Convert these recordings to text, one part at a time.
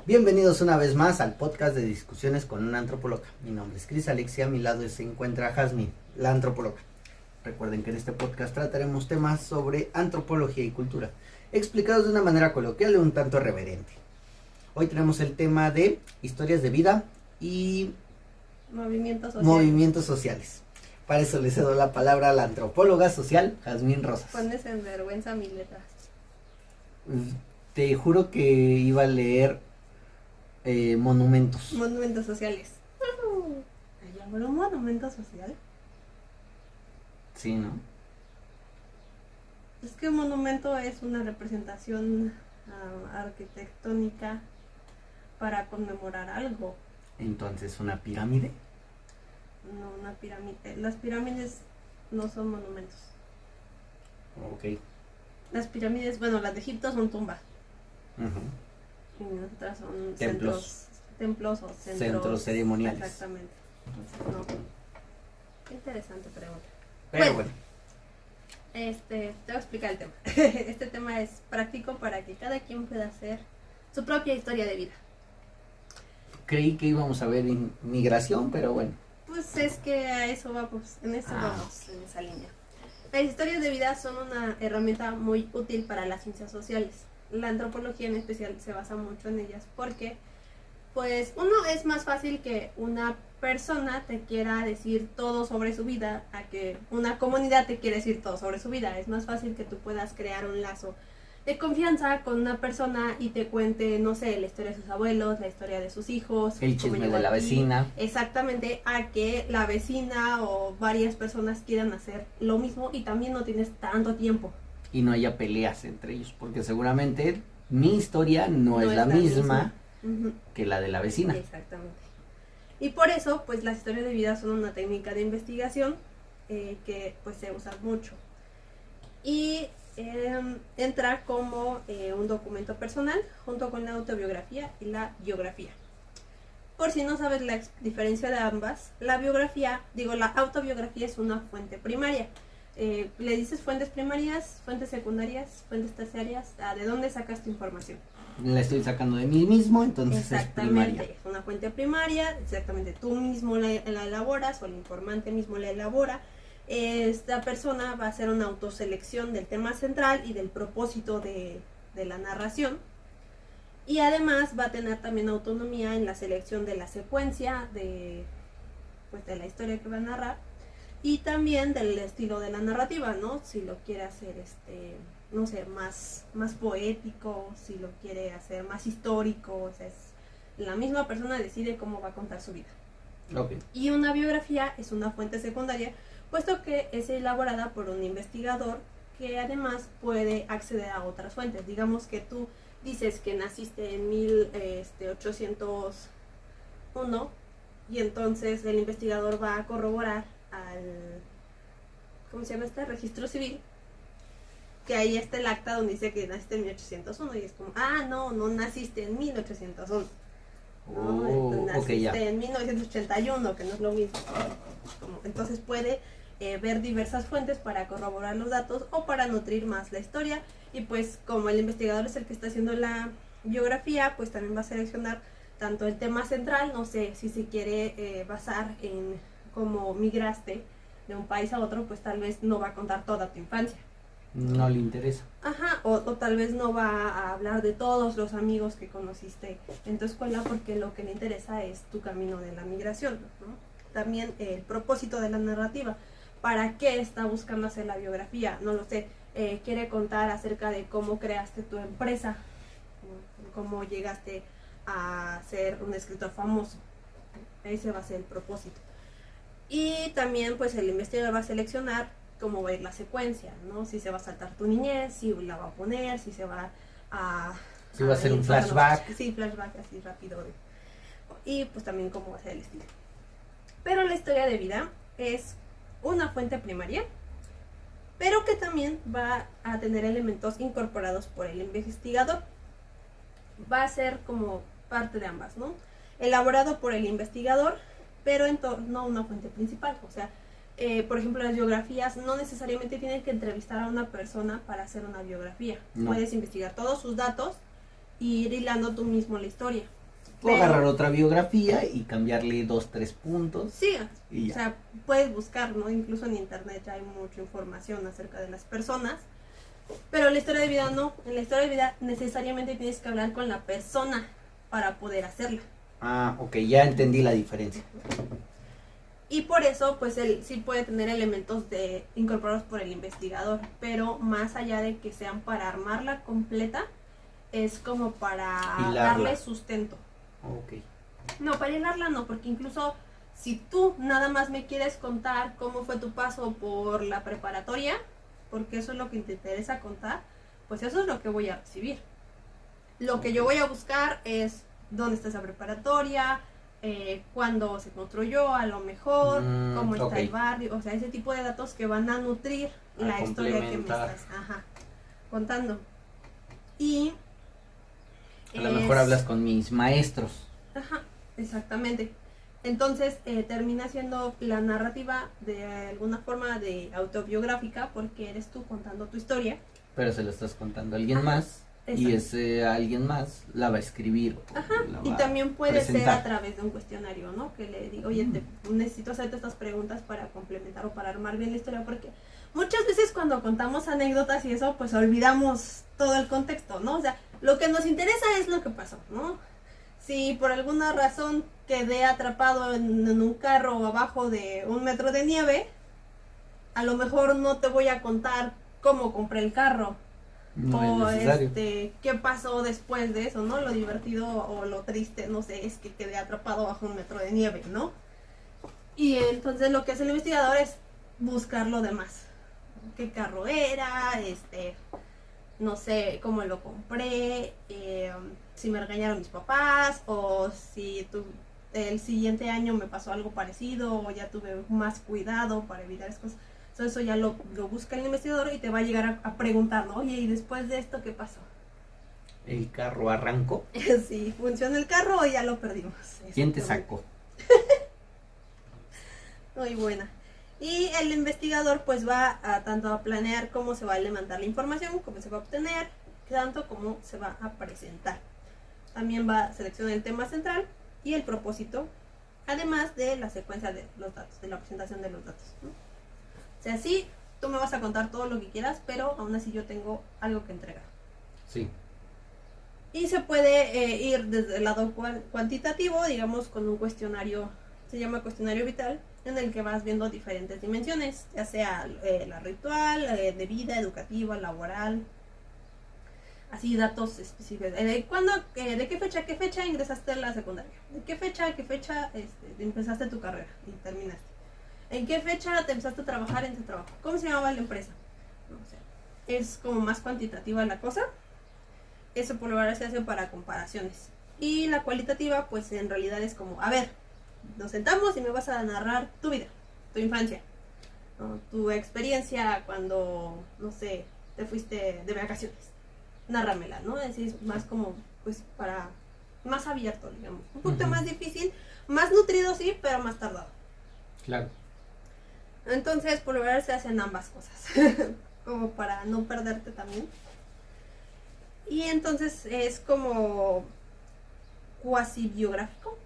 Bienvenidos una vez más al podcast de discusiones con una antropóloga. Mi nombre es Cris Alexia, a mi lado se encuentra Jazmín, la antropóloga. Recuerden que en este podcast trataremos temas sobre antropología y cultura, explicados de una manera coloquial y un tanto reverente. Hoy tenemos el tema de historias de vida y movimientos sociales. Para eso le cedo la palabra a la antropóloga social, Jazmín Rosas. Pones en vergüenza mis letras. Te juro que iba a leer monumentos. Monumentos sociales. ¿Hay algún monumento social? Sí, ¿no? Es que un monumento es una representación arquitectónica para conmemorar algo. Entonces, ¿una pirámide? No, una pirámide. Las pirámides no son monumentos. Ok. Las pirámides, bueno, las de Egipto son tumbas. Uh-huh. Y otras son templos o centros ceremoniales. Exactamente. Entonces, no. Qué interesante pregunta. Pero bueno. Te voy a explicar el tema. Este tema es práctico para que cada quien pueda hacer su propia historia de vida. Creí que íbamos a ver migración, pero bueno. Pues es que a eso vamos, en eso vamos, en esa línea. Las historias de vida son una herramienta muy útil para las ciencias sociales. La antropología en especial se basa mucho en ellas porque, pues, uno, es más fácil que una persona te quiera decir todo sobre su vida a que una comunidad te quiera decir todo sobre su vida. Es más fácil que tú puedas crear un lazo de confianza con una persona y te cuente, no sé, la historia de sus abuelos, la historia de sus hijos. El chisme de la vecina. Exactamente, a que la vecina o varias personas quieran hacer lo mismo y también no tienes tanto tiempo. Y no haya peleas entre ellos, porque seguramente mi historia no es la misma que la de la vecina. Exactamente. Y por eso, pues las historias de vida son una técnica de investigación que pues se usa mucho. Y entra como un documento personal junto con la autobiografía y la biografía. Por si no sabes la diferencia de ambas, la autobiografía es una fuente primaria. Le dices fuentes primarias, fuentes secundarias, fuentes terciarias, ¿de dónde sacas tu información? La estoy sacando de mí mismo, entonces es primaria. Es una fuente primaria, exactamente, tú mismo la elaboras o el informante mismo la elabora. Esta persona va a hacer una autoselección del tema central y del propósito de la narración. Y además va a tener también autonomía en la selección de la secuencia de la historia que va a narrar. Y también del estilo de la narrativa, ¿no? Si lo quiere hacer, no sé, más poético, si lo quiere hacer más histórico, o sea, la misma persona decide cómo va a contar su vida. Okay. Y una biografía es una fuente secundaria, puesto que es elaborada por un investigador que además puede acceder a otras fuentes. Digamos que tú dices que naciste en 1801 y entonces el investigador va a corroborar ¿cómo se llama registro civil? Que ahí está el acta donde dice que naciste en 1801 y es como, no naciste en 1801. Naciste en 1981, que no es lo mismo. Entonces puede ver diversas fuentes para corroborar los datos o para nutrir más la historia. Y pues como el investigador es el que está haciendo la biografía, pues también va a seleccionar tanto el tema central, no sé, si se quiere basar en cómo migraste de un país a otro, pues tal vez no va a contar toda tu infancia. No le interesa. O tal vez no va a hablar de todos los amigos que conociste en tu escuela, porque lo que le interesa es tu camino de la migración, ¿no? También el propósito de la narrativa. ¿Para qué está buscando hacer la biografía? No lo sé. Quiere contar acerca de cómo creaste tu empresa, ¿no? Cómo llegaste a ser un escritor famoso. Ese va a ser el propósito. Y también pues el investigador va a seleccionar cómo va a ir la secuencia, ¿no? Si se va a saltar tu niñez, si la va a poner, si se va a... Si va a hacer un flashback. Sí, flashback así rápido. Y pues también cómo va a ser el estilo. Pero la historia de vida es una fuente primaria, pero que también va a tener elementos incorporados por el investigador. Va a ser como parte de ambas, ¿no? Elaborado por el investigador, pero en torno a una fuente principal. O sea, por ejemplo, las biografías no necesariamente tienen que entrevistar a una persona para hacer una biografía. No. Puedes investigar todos sus datos y ir hilando tú mismo la historia. O agarrar otra biografía y cambiarle 2, 3 puntos. Sí, y o sea, puedes buscar, ¿no? Incluso en internet ya hay mucha información acerca de las personas. Pero en la historia de vida no. En la historia de vida necesariamente tienes que hablar con la persona para poder hacerla. Ah, ok, ya entendí la diferencia. Y por eso, pues él sí puede tener elementos incorporados por el investigador, pero más allá de que sean para armarla completa, es como para darle sustento. Ok. No, para hilarla no, porque incluso si tú nada más me quieres contar cómo fue tu paso por la preparatoria, porque eso es lo que te interesa contar, pues eso es lo que voy a recibir. Lo que yo voy a buscar es dónde está esa preparatoria, cuándo se construyó, a lo mejor, cómo está el barrio, o sea, ese tipo de datos que van a nutrir la historia que me estás contando. Y a lo mejor hablas con mis maestros. Ajá, exactamente. Entonces termina siendo la narrativa de alguna forma de autobiográfica porque eres tú contando tu historia. Pero se lo estás contando a alguien más. Exacto. Y ese alguien más la va a escribir. Y también puede ser a través de un cuestionario, ¿no? Que le digo, oye, necesito hacerte estas preguntas para complementar o para armar bien la historia, porque muchas veces cuando contamos anécdotas y eso, pues olvidamos todo el contexto, ¿no? O sea, lo que nos interesa es lo que pasó, ¿no? Si por alguna razón quedé atrapado en un carro abajo de 1 metro de nieve, a lo mejor no te voy a contar cómo compré el carro. No o qué pasó después de eso, ¿no? Lo divertido o lo triste, no sé, es que quedé atrapado bajo 1 metro de nieve, ¿no? Y entonces lo que hace el investigador es buscar lo demás. ¿Qué carro era? No sé cómo lo compré, si me regañaron mis papás, o si el siguiente año me pasó algo parecido, o ya tuve más cuidado para evitar esas cosas. Entonces eso ya lo busca el investigador y te va a llegar a preguntar, ¿no? Oye, ¿y después de esto qué pasó? ¿El carro arrancó? Sí, ¿funciona el carro o ya lo perdimos? ¿Quién te sacó? Muy buena. Y el investigador pues va tanto a planear cómo se va a levantar la información, cómo se va a obtener, tanto como se va a presentar. También va a seleccionar el tema central y el propósito, además de la secuencia de los datos, de la presentación de los datos, ¿no? O sea, sí, tú me vas a contar todo lo que quieras, pero aún así yo tengo algo que entregar. Sí. Y se puede ir desde el lado cuantitativo, digamos, con un cuestionario, se llama cuestionario vital, en el que vas viendo diferentes dimensiones, ya sea la ritual, de vida, educativa, laboral, así datos específicos. ¿De qué fecha a qué fecha ingresaste a la secundaria? ¿De qué fecha a qué fecha empezaste tu carrera y terminaste? ¿En qué fecha te empezaste a trabajar en tu trabajo? ¿Cómo se llamaba la empresa? No sé. Es como más cuantitativa la cosa. Eso por lo general se hace para comparaciones. Y la cualitativa, pues en realidad es como, a ver, nos sentamos y me vas a narrar tu vida, tu infancia, ¿no? Tu experiencia cuando, no sé, te fuiste de vacaciones. Nárramela, ¿no? Es decir, más como, pues para, más abierto, digamos. Un poquito más difícil, más nutrido sí, pero más tardado. Claro. Entonces, por lo general se hacen ambas cosas, como para no perderte también. Y entonces es como cuasi biográfico.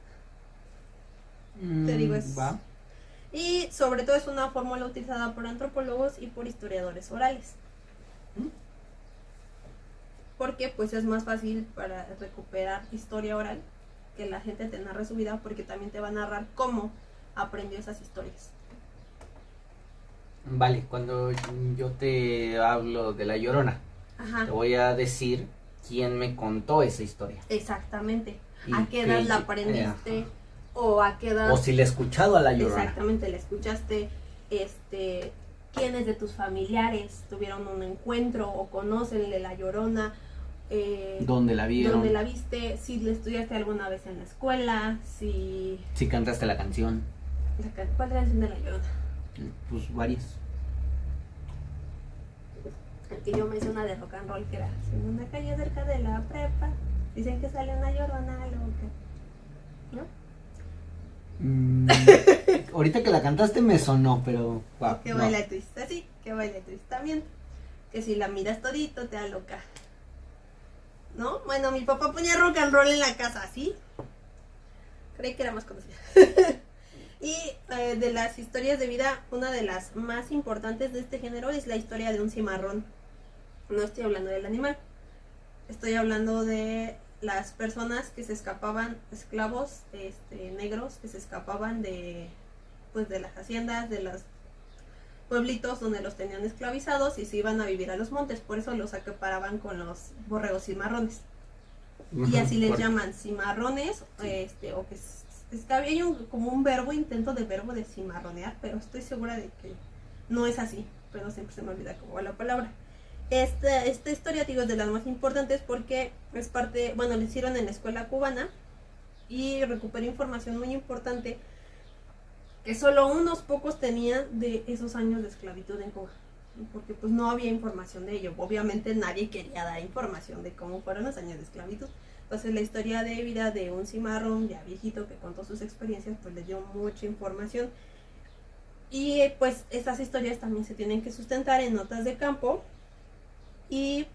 Te digo, es... Va. Y sobre todo es una fórmula utilizada por antropólogos y por historiadores orales. Porque pues es más fácil para recuperar historia oral que la gente te narre su vida, porque también te va a narrar cómo aprendió esas historias. Vale, cuando yo te hablo de La Llorona, te voy a decir quién me contó esa historia. Exactamente. ¿A qué edad la aprendiste? O a qué edad... O si le he escuchado a La Llorona. Exactamente, la escuchaste. ¿Quiénes de tus familiares tuvieron un encuentro o conocen de La Llorona? ¿Dónde la vieron? ¿Dónde la viste? Si le estudiaste alguna vez en la escuela, si cantaste la canción. ¿Cuál es la canción de La Llorona? Pues varias. Que yo me hice una de rock and roll que era en una calle cerca de la prepa. Dicen que sale una llorona loca. ¿No? Ahorita que la cantaste me sonó, pero... Wow, que baila twist así, que baila twist también. Que si la miras todito te aloca. ¿No? Bueno, mi papá ponía rock and roll en la casa, ¿sí? creí que era más conocida. Y de las historias de vida, una de las más importantes de este género es la historia de un cimarrón. No estoy hablando del animal, estoy hablando de las personas que se escapaban, esclavos negros que se escapaban de las haciendas, de los pueblitos donde los tenían esclavizados y se iban a vivir a los montes. Por eso los acaparaban con los borregos cimarrones. Y así les llaman cimarrones, o que había como un intento de verbo de cimarronear, pero estoy segura de que no es así, pero siempre se me olvida cómo va la palabra. Esta historia, digo, es de las más importantes porque es parte, lo hicieron en la escuela cubana y recuperé información muy importante que solo unos pocos tenían de esos años de esclavitud en Cuba, porque pues no había información de ello. Obviamente nadie quería dar información de cómo fueron los años de esclavitud. Entonces la historia de vida de un cimarrón ya viejito que contó sus experiencias pues les dio mucha información. Y pues estas historias también se tienen que sustentar en notas de campo y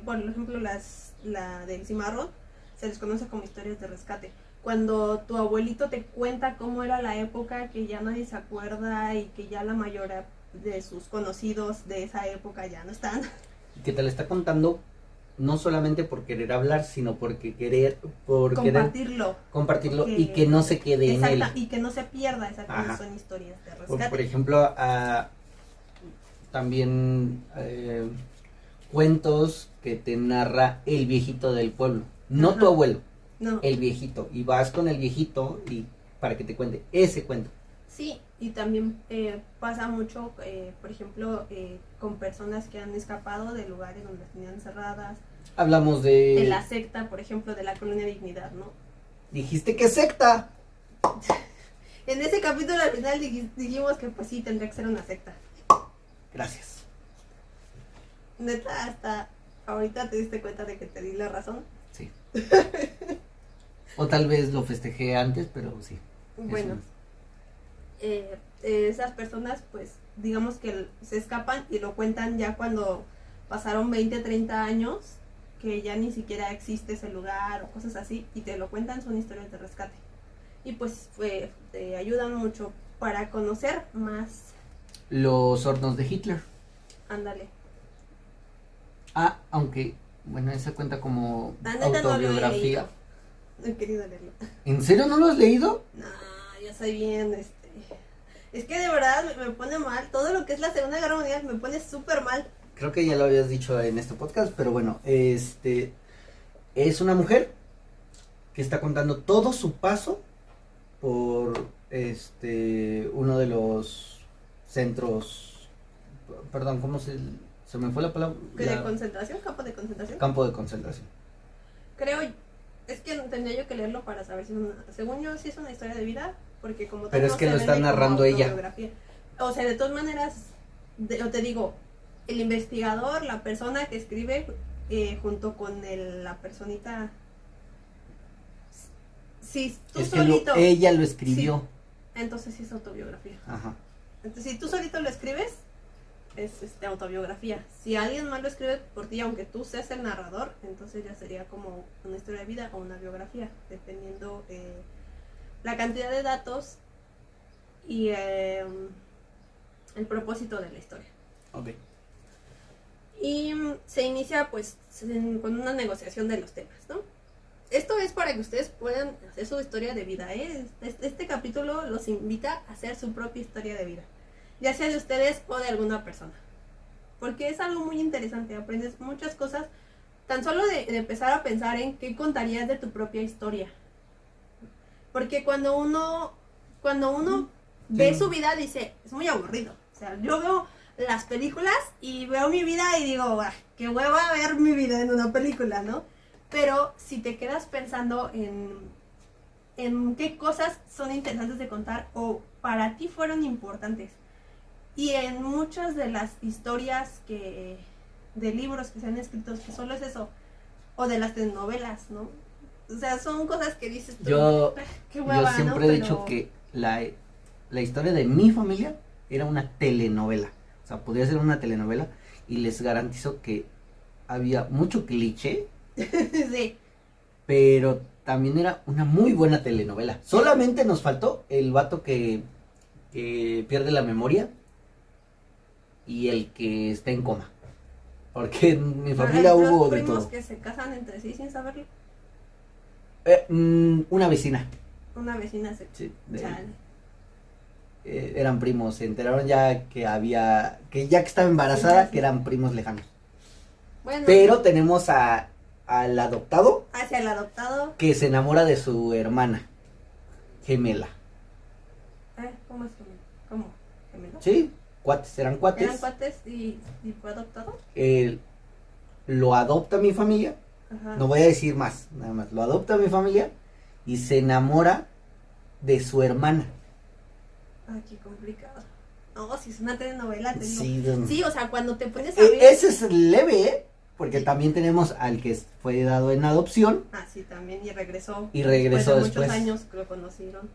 por ejemplo la del cimarrón se les conoce como historias de rescate. Cuando tu abuelito te cuenta cómo era la época que ya nadie se acuerda y que ya la mayoría de sus conocidos de esa época ya no están. Que te la está contando no solamente por querer hablar, sino porque compartirlo porque, y que no se quede en él. Y que no se pierda, son historias de rescate. Por ejemplo, también cuentos que te narra el viejito del pueblo, no tu abuelo. No. El viejito, y vas con el viejito y para que te cuente ese cuento. Sí, y también pasa mucho, por ejemplo, con personas que han escapado de lugares donde las tenían cerradas. Hablamos de la secta, por ejemplo, de la Colonia Dignidad, ¿no? ¿Dijiste que secta? En ese capítulo al final dijimos que pues sí, tendría que ser una secta. Gracias. Neta, hasta ahorita te diste cuenta de que te di la razón. Sí. O tal vez lo festejé antes, pero sí. Bueno, esas personas pues digamos que se escapan y lo cuentan ya cuando pasaron 20, 30 años, que ya ni siquiera existe ese lugar o cosas así, y te lo cuentan, son historias de rescate. Y pues te ayudan mucho para conocer más. Los hornos de Hitler. Ándale. Aunque, bueno, esa cuenta como autobiografía. No he querido leerlo. ¿En serio no lo has leído? No, yo soy bien, es que de verdad me pone mal. Todo lo que es la Segunda Guerra Mundial me pone súper mal. Creo que ya lo habías dicho en este podcast, pero bueno, es una mujer que está contando todo su paso por uno de los centros, perdón, ¿cómo se me fue la palabra? ¿De concentración? ¿Campo de concentración? Campo de concentración. Creo, es que tendría yo que leerlo para saber si es según yo sí es una historia de vida, porque como pero es que lo está narrando ella. O sea, de todas maneras, te digo, el investigador, la persona que escribe, junto con la personita, si tú es solito, que ella lo escribió. Sí, entonces sí es autobiografía. Ajá. Entonces si tú solito lo escribes, es autobiografía. Si alguien más lo escribe por ti, aunque tú seas el narrador, entonces ya sería como una historia de vida o una biografía, dependiendo la cantidad de datos y el propósito de la historia. Okay. Y se inicia pues con una negociación de los temas, ¿no? Esto es para que ustedes puedan hacer su historia de vida, ¿eh? Este capítulo los invita a hacer su propia historia de vida, ya sea de ustedes o de alguna persona, porque es algo muy interesante. Aprendes muchas cosas tan solo de empezar a pensar en qué contarías de tu propia historia, porque cuando uno ve su vida dice, es muy aburrido. O sea, yo veo las películas y veo mi vida y digo, qué hueva ver mi vida en una película, ¿no? Pero si te quedas pensando en qué cosas son interesantes de contar o para ti fueron importantes, y en muchas de las historias de libros que se han escrito, que solo es eso, o de las telenovelas, ¿no? O sea, son cosas que dices tú, qué hueva, yo siempre, ¿no? He dicho que la historia de mi familia era una telenovela. O sea, podría ser una telenovela y les garantizo que había mucho cliché. Sí. Pero también era una muy buena telenovela. Solamente nos faltó el vato que pierde la memoria y el que está en coma. Porque en mi familia hubo de todo. Los primos que se casan entre sí sin saberlo. Una vecina. Una vecina se... Sí, Chale. Eran primos, se enteraron ya que ya que estaba embarazada, Sí. que eran primos lejanos. Bueno, Pero tenemos al adoptado hacia el adoptado. que se enamora de su hermana gemela. ¿Cómo es gemelo? ¿Cómo? ¿Gemelo? Sí, eran cuates. Eran cuates y fue adoptado. Lo adopta mi familia, Ajá. no voy a decir más, nada más. Lo adopta mi familia y se enamora de su hermana. Ay, qué complicado. No, si es una telenovela, te digo. Sí, Sí, o sea, cuando te pones a ver... ese es leve, ¿eh? Porque también tenemos al que fue dado en adopción. Ah, sí, también, y regresó. Y regresó después. después. De muchos años que lo conocieron.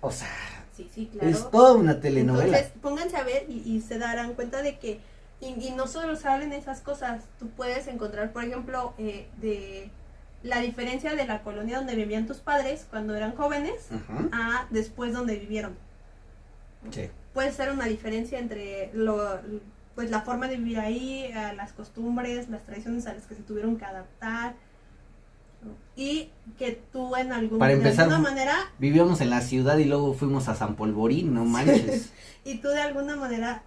O sea, Sí, claro. es toda una telenovela. Entonces, pónganse a ver y se darán cuenta de que, y no solo salen esas cosas, tú puedes encontrar, por ejemplo, de la diferencia de la colonia donde vivían tus padres cuando eran jóvenes Ajá. a después donde vivieron. Sí. Puede ser una diferencia entre pues la forma de vivir ahí, las costumbres, las tradiciones a las que se tuvieron que adaptar, ¿no? Y que tú de alguna manera vivíamos en la ciudad y luego fuimos a San Polvorín, no manches. y tú de alguna manera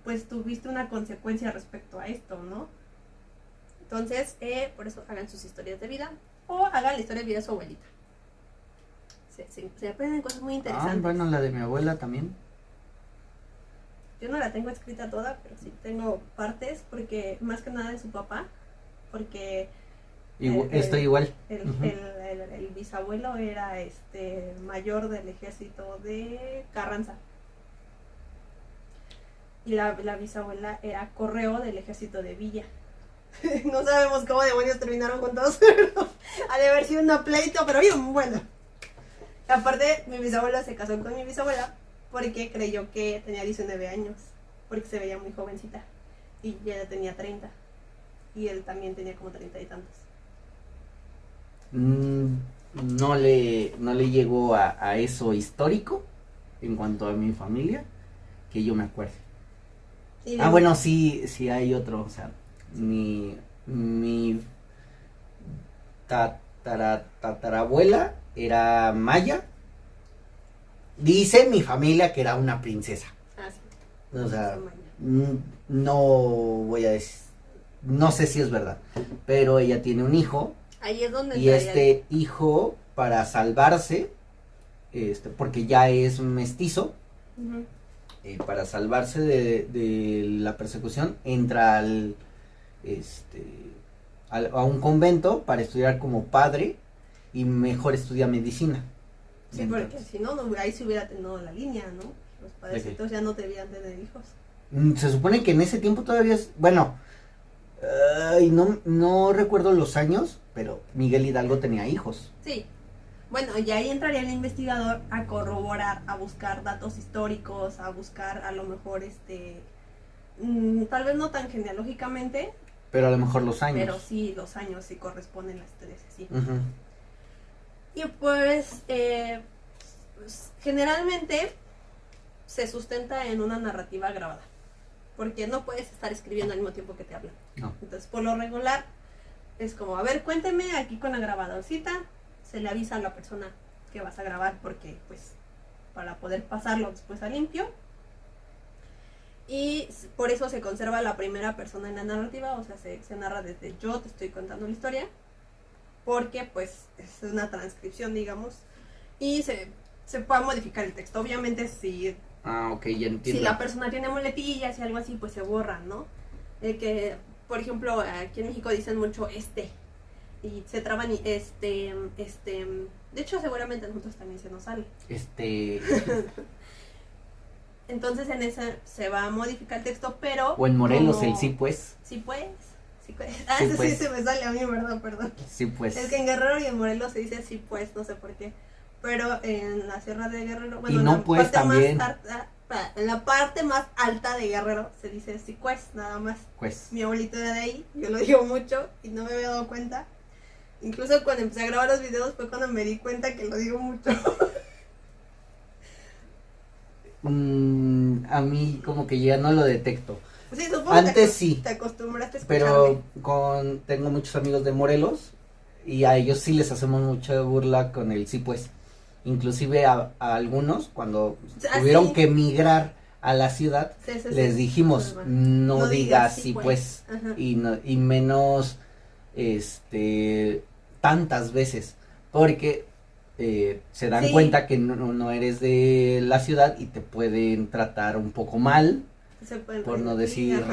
pues tuviste una consecuencia respecto a esto, ¿no? Entonces, por eso hagan sus historias de vida o hagan la historia de vida de su abuelita. Se aprenden cosas muy interesantes. Bueno, la de mi abuela también. Yo no la tengo escrita toda, pero sí tengo partes, porque más que nada de su papá, porque Estoy igual. el bisabuelo era mayor del ejército de Carranza. Y la bisabuela era correo del ejército de Villa. No sabemos cómo demonios terminaron juntos, pero ha de haber sido un pleito, pero bien bueno. Aparte, mi bisabuelo se casó con mi bisabuela porque creyó que tenía 19 años, porque se veía muy jovencita, y ella tenía 30, y él también tenía como 30 y tantos. No le llegó a eso histórico en cuanto a mi familia, que yo me acuerde. Bueno, sí hay otro, o sea, mi tatarabuela era maya. Dice mi familia que era una princesa. Sí. O sea, no voy a decir, no sé si es verdad, pero ella tiene un hijo. Ahí es donde y hijo, para salvarse, porque ya es mestizo, uh-huh. Para salvarse de la persecución, entra a un convento para estudiar como padre y mejor estudia medicina. Sí, entonces, porque si no, ahí se hubiera tenido la línea, ¿no? Los padrecitos ya no debían tener hijos. Se supone que en ese tiempo todavía es, bueno, no recuerdo los años, pero Miguel Hidalgo tenía hijos. Sí. Bueno, y ahí entraría el investigador a corroborar, a buscar datos históricos, a buscar a lo mejor tal vez no tan genealógicamente, pero a lo mejor los años. Pero sí, los años sí corresponden las historias, sí. Uh-huh. Y pues, generalmente se sustenta en una narrativa grabada, porque no puedes estar escribiendo al mismo tiempo que te hablan. No. Entonces, por lo regular, es como, a ver, cuénteme aquí con la grabadorcita, se le avisa a la persona que vas a grabar, porque, pues, para poder pasarlo después a limpio. Y por eso se conserva la primera persona en la narrativa, o sea, se narra desde yo te estoy contando la historia, porque pues es una transcripción, digamos, y se puede modificar el texto. Obviamente si, ok, ya entiendo. Si la persona tiene muletillas y algo así, pues se borran, ¿no? Que, por ejemplo, aquí en México dicen mucho y se traban y de hecho seguramente a nosotros también se nos sale. Entonces en ese se va a modificar el texto, pero... O en Morelos el sí pues. Sí pues. Ah, sí, eso pues. Sí se me sale a mí, ¿verdad? Perdón. Sí pues. Es que en Guerrero y en Morelos se dice sí pues, no sé por qué. Pero en la Sierra de Guerrero... Bueno, y no pues también. En la parte más alta de Guerrero se dice sí pues, nada más. Pues. Mi abuelito era de ahí, yo lo digo mucho y no me había dado cuenta. Incluso cuando empecé a grabar los videos fue cuando me di cuenta que lo digo mucho. A mí como que ya no lo detecto. Sí, supongo Antes sí. Te acostumbraste a Pero escucharme. tengo muchos amigos de Morelos y a ellos sí les hacemos mucha burla con el sí pues. Inclusive a algunos cuando tuvieron que emigrar a la ciudad, les dijimos no digas sí pues, y menos tantas veces, porque se dan cuenta que no eres de la ciudad y te pueden tratar un poco mal, por no decir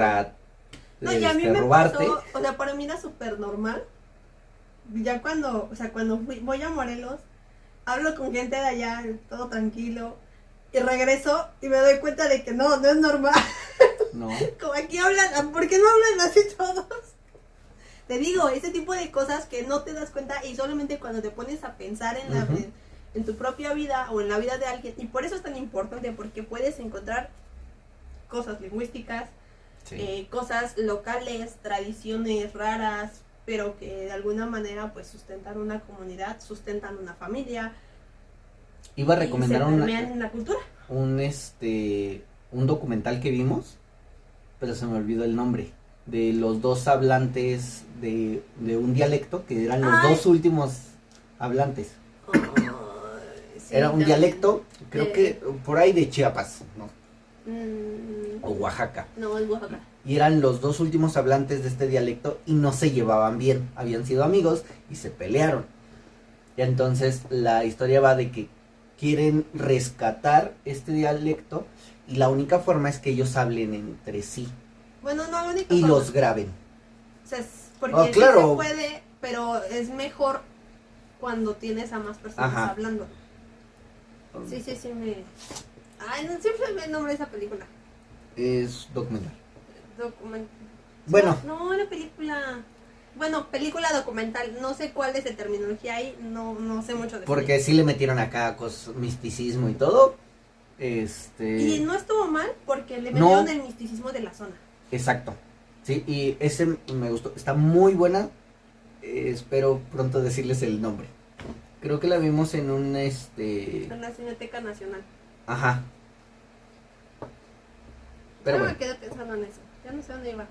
no, y a mí me robarte. pasó, o sea, para mí era súper normal. Ya cuando voy a Morelos, hablo con gente de allá, todo tranquilo, y regreso y me doy cuenta de que no es normal. No. Como aquí hablan, ¿por qué no hablan así todos? Te digo, ese tipo de cosas que no te das cuenta y solamente cuando te pones a pensar en tu propia vida o en la vida de alguien, y por eso es tan importante, porque puedes encontrar cosas lingüísticas, cosas locales, tradiciones raras, pero que de alguna manera pues sustentan una comunidad, sustentan una familia. Iba a recomendar en la cultura. Un documental que vimos, pero se me olvidó el nombre, de los dos hablantes de un dialecto, que eran los dos últimos hablantes. Sí, era un dialecto, creo que por ahí de Chiapas, ¿no? O Oaxaca. No, es Oaxaca. Y eran los dos últimos hablantes de este dialecto y no se llevaban bien, habían sido amigos y se pelearon. Y entonces la historia va de que quieren rescatar este dialecto y la única forma es que ellos hablen entre sí. Bueno, no, la única y forma. los graben. O sea, porque claro. sí se puede, pero es mejor cuando tienes a más personas hablando. Sí, Ay, no, siempre me el nombre de esa película. Es documental. Bueno. No, la película. Bueno, película documental. No sé cuál es la terminología ahí. No sé mucho de eso. Porque sí le metieron acá misticismo y todo. Y no estuvo mal porque le metieron el misticismo de la zona. Exacto. Sí, y ese me gustó. Está muy buena. Espero pronto decirles el nombre. Creo que la vimos en un en la Cineteca Nacional. Ajá. Pero me quedé pensando en eso. Ya no sé dónde iba.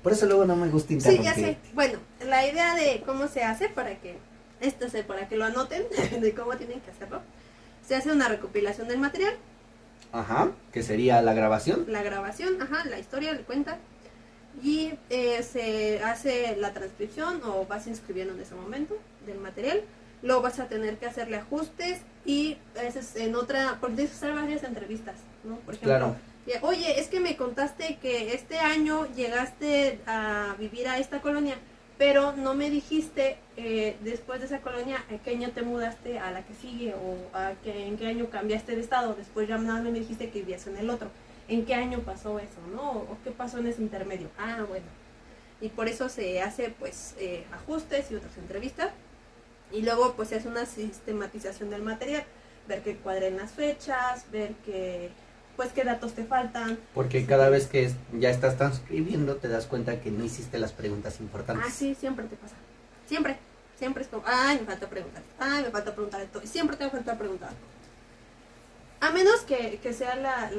Por eso luego no me gusta interrumpir. Sí, ya sé. Bueno, la idea de cómo se hace para que lo anoten, de cómo tienen que hacerlo. Se hace una recopilación del material. Ajá, que sería la grabación. La grabación, la historia, le cuenta. Y se hace la transcripción o vas inscribiendo en ese momento del material. Luego vas a tener que hacerle ajustes y porque tienes que hacer varias entrevistas, ¿no? Por ejemplo, oye, es que me contaste que este año llegaste a vivir a esta colonia, pero no me dijiste después de esa colonia a qué año te mudaste a la que sigue o en qué año cambiaste de estado. Después ya nada me dijiste que vivías en el otro. ¿En qué año pasó eso, no? ¿O qué pasó en ese intermedio? Bueno. Y por eso se hace pues ajustes y otras entrevistas. Y luego pues se hace una sistematización del material, ver que cuadren las fechas, ver qué datos te faltan. Porque cada vez que ya estás transcribiendo te das cuenta que no hiciste las preguntas importantes. Sí, siempre te pasa. Siempre es como, me falta preguntar. Me falta preguntar esto. Y siempre te va a faltar preguntar. A menos que sea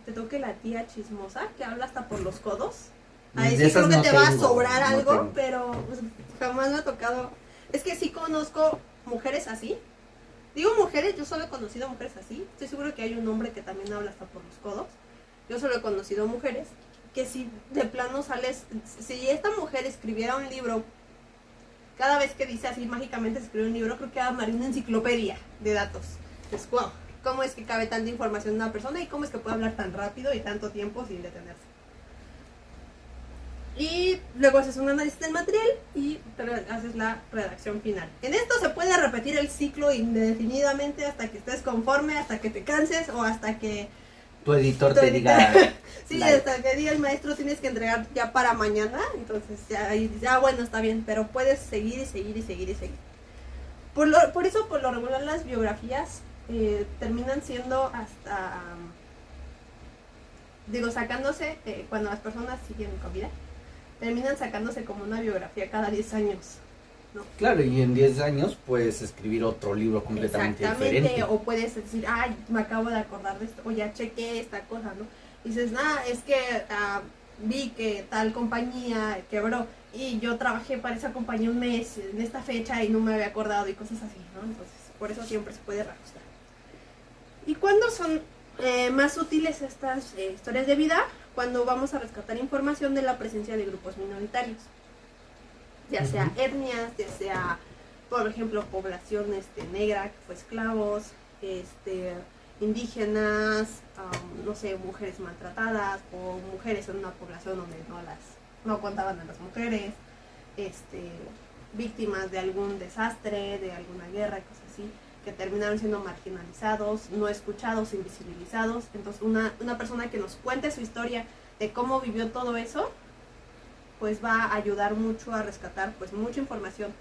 te toque la tía chismosa que habla hasta por los codos. Ahí sí creo que te va a sobrar algo, pero pues, jamás me ha tocado. Es que sí conozco mujeres así. Digo mujeres, yo solo he conocido mujeres así. Estoy seguro que hay un hombre que también habla hasta por los codos. Yo solo he conocido mujeres que si de plano sales, si esta mujer escribiera un libro, cada vez que dice así mágicamente escribe un libro, creo que armaría una enciclopedia de datos. Es wow, ¿cómo es que cabe tanta información en una persona y cómo es que puede hablar tan rápido y tanto tiempo sin detenerse? Y luego haces un análisis del material y haces la redacción final. En esto se puede repetir el ciclo indefinidamente hasta que estés conforme, hasta que te canses o hasta que tu editor te diga sí, like. Hasta que diga el maestro tienes que entregar ya para mañana. Entonces ya bueno, está bien, pero puedes seguir y seguir y seguir y seguir. Por eso por lo regular las biografías terminan siendo hasta sacándose cuando las personas siguen con vida. terminan sacándose como una biografía cada 10 años, ¿no? Claro, y en 10 años puedes escribir otro libro completamente diferente. O puedes decir, ay, me acabo de acordar de esto, o ya chequé esta cosa, ¿no? Y dices, es que vi que tal compañía quebró y yo trabajé para esa compañía un mes en esta fecha y no me había acordado y cosas así, ¿no? Entonces, por eso siempre se puede reajustar. ¿Y cuándo son más útiles estas historias de vida? Cuando vamos a rescatar información de la presencia de grupos minoritarios, ya sea etnias, ya sea, por ejemplo, población negra, que fue esclavos, indígenas, no sé, mujeres maltratadas, o mujeres en una población donde no contaban a las mujeres, víctimas de algún desastre, de alguna guerra, cosas así, que terminaron siendo marginalizados, no escuchados, invisibilizados. Entonces una persona que nos cuente su historia de cómo vivió todo eso, pues va a ayudar mucho a rescatar pues mucha información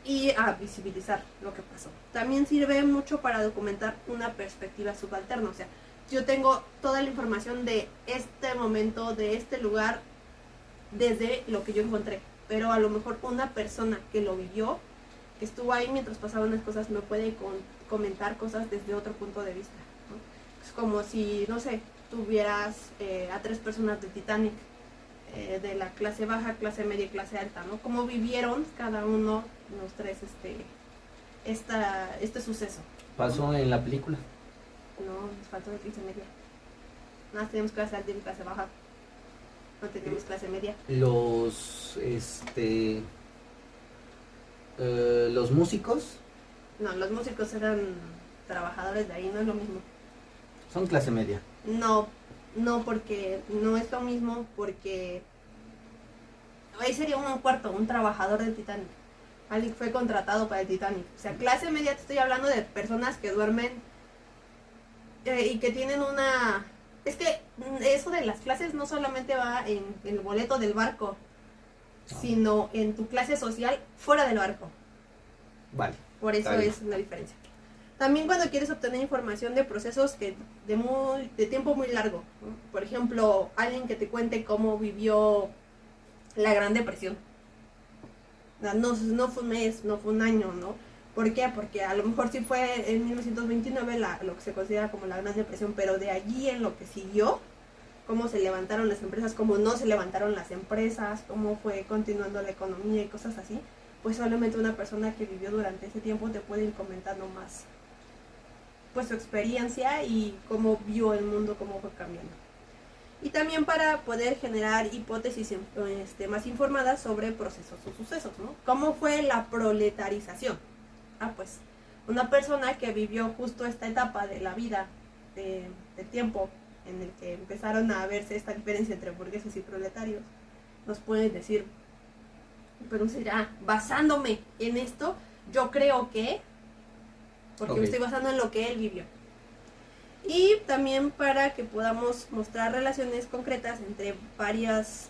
y a visibilizar lo que pasó. También sirve mucho para documentar una perspectiva subalterna, o sea, yo tengo toda la información de este momento, de este lugar, desde lo que yo encontré, pero a lo mejor una persona que lo vivió, que estuvo ahí mientras pasaban las cosas, me puede comentar cosas desde otro punto de vista, ¿no? Es como si, no sé, tuvieras a 3 personas de Titanic, de la clase baja, clase media y clase alta, ¿no? Cómo vivieron cada uno los 3 este suceso. ¿Pasó en la película? No, nos faltó de clase media. Nada más tenemos clase alta y clase baja. No tenemos clase media. Los músicos No, los músicos eran trabajadores de ahí, no es lo mismo. son clase media. No, porque no es lo mismo, porque ahí sería un trabajador del Titanic. Alguien fue contratado para el Titanic. O sea, clase media, te estoy hablando de personas que duermen y que tienen una... Es que eso de las clases no solamente va en el boleto del barco, sino en tu clase social fuera del barco. Vale. Por eso es una diferencia. También cuando quieres obtener información de procesos de tiempo muy largo, ¿no? Por ejemplo, alguien que te cuente cómo vivió la Gran Depresión. No fue un mes, no fue un año, ¿no? ¿Por qué? Porque a lo mejor sí fue en 1929 lo que se considera como la Gran Depresión, pero de allí en lo que siguió, cómo se levantaron las empresas, cómo no se levantaron las empresas, cómo fue continuando la economía y cosas así, pues solamente una persona que vivió durante ese tiempo te puede ir comentando más pues su experiencia y cómo vio el mundo, cómo fue cambiando. Y también para poder generar hipótesis más informadas sobre procesos o sucesos, ¿no? ¿Cómo fue la proletarización? Pues una persona que vivió justo esta etapa de la vida, del tiempo en el que empezaron a verse esta diferencia entre burgueses y proletarios, nos puede decir, pero se dirá, basándome en esto, yo creo que, porque me estoy basando en lo que él vivió. Y también para que podamos mostrar relaciones concretas entre varias